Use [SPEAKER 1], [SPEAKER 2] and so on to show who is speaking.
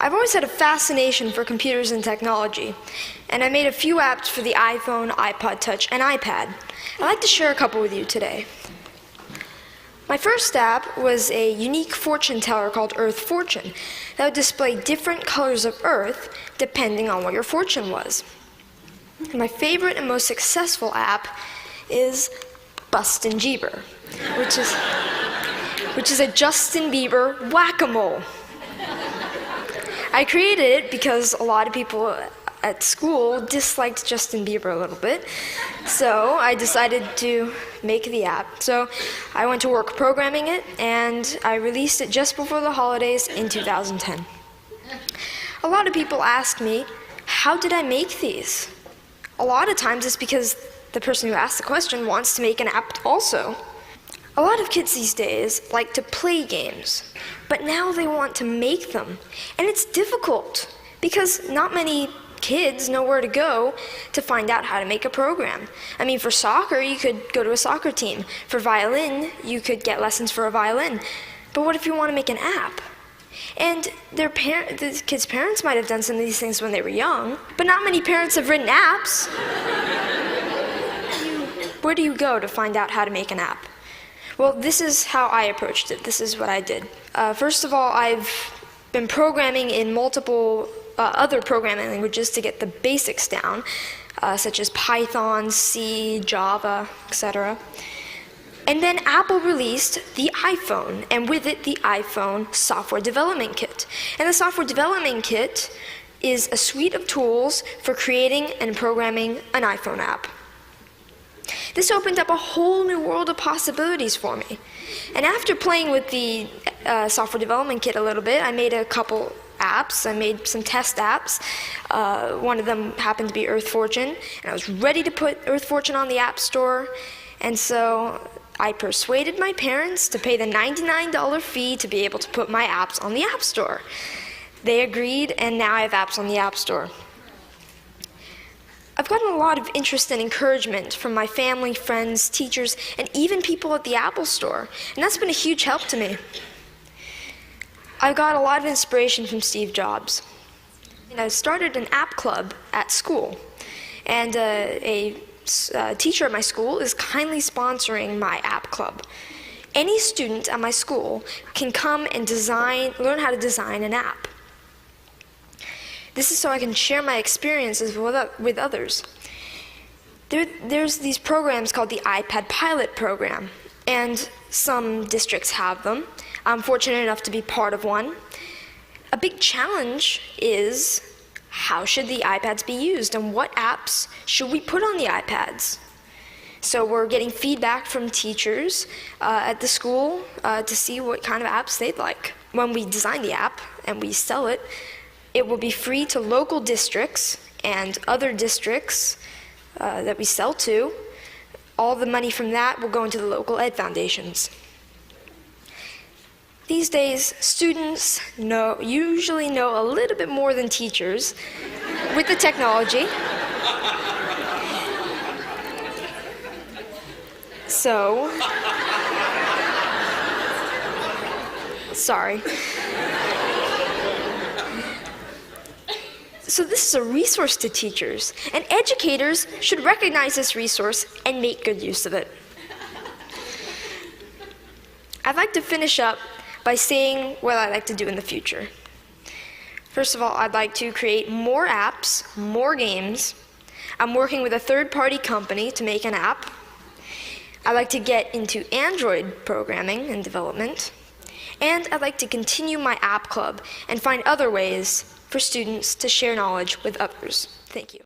[SPEAKER 1] I've always had a fascination for computers and technology, and I made a few apps for the iPhone, iPod Touch, and iPad. I'd like to share a couple with you today. My first app was a unique fortune teller called Earth Fortune that would display different colors of Earth depending on what your fortune was. And my favorite and most successful app is Bustin' Jeeber, which is a Justin Bieber whack-a-mole. I created it because a lot of people at school disliked Justin Bieber a little bit, so I decided to make the app. So I went to work programming it, and I released it just before the holidays in 2010. A lot of people ask me, how did I make these? A lot of times it's because the person who asked the question wants to make an app also. A lot of kids these days like to play games, but now they want to make them. And it's difficult because not many kids know where to go to find out how to make a program. I mean, for soccer, you could go to a soccer team. For violin, you could get lessons for a violin. But what if you want to make an app? And the kids' parents might have done some of these things when they were young, but not many parents have written apps. Where do you go to find out how to make an app? Well, this is how I approached it. This is what I did. First of all, I've been programming in multiple other programming languages to get the basics down, such as Python, C, Java, etc. And then Apple released the iPhone, and with it, the iPhone Software Development Kit. And the Software Development Kit is a suite of tools for creating and programming an iPhone app. This opened up a whole new world of possibilities for me. And after playing with the Software Development Kit a little bit, I made a couple apps. I made some test apps. One of them happened to be Earth Fortune, and I was ready to put Earth Fortune on the App Store. And so I persuaded my parents to pay the $99 fee to be able to put my apps on the App Store. They agreed, and now I have apps on the App Store. I've gotten a lot of interest and encouragement from my family, friends, teachers, and even people at the Apple Store, and that's been a huge help to me. I've got a lot of inspiration from Steve Jobs. I started an app club at school, and a teacher at my school is kindly sponsoring my app club. Any student at my school can come and learn how to design an app. This is so I can share my experiences with others. There's these programs called the iPad Pilot Program, and some districts have them. I'm fortunate enough to be part of one. A big challenge is, how should the iPads be used, and what apps should we put on the iPads? So we're getting feedback from teachers at the school to see what kind of apps they'd like. When we design the app and we sell it, it will be free to local districts and other districts that we sell to. All the money from that will go into the local ed foundations. These days, students usually know a little bit more than teachers with the technology. So, sorry. So this is a resource to teachers, and educators should recognize this resource and make good use of it. I'd like to finish up by saying what I'd like to do in the future. First of all, I'd like to create more apps, more games. I'm working with a third-party company to make an app. I'd like to get into Android programming and development. And I'd like to continue my app club and find other ways for students to share knowledge with others. Thank you.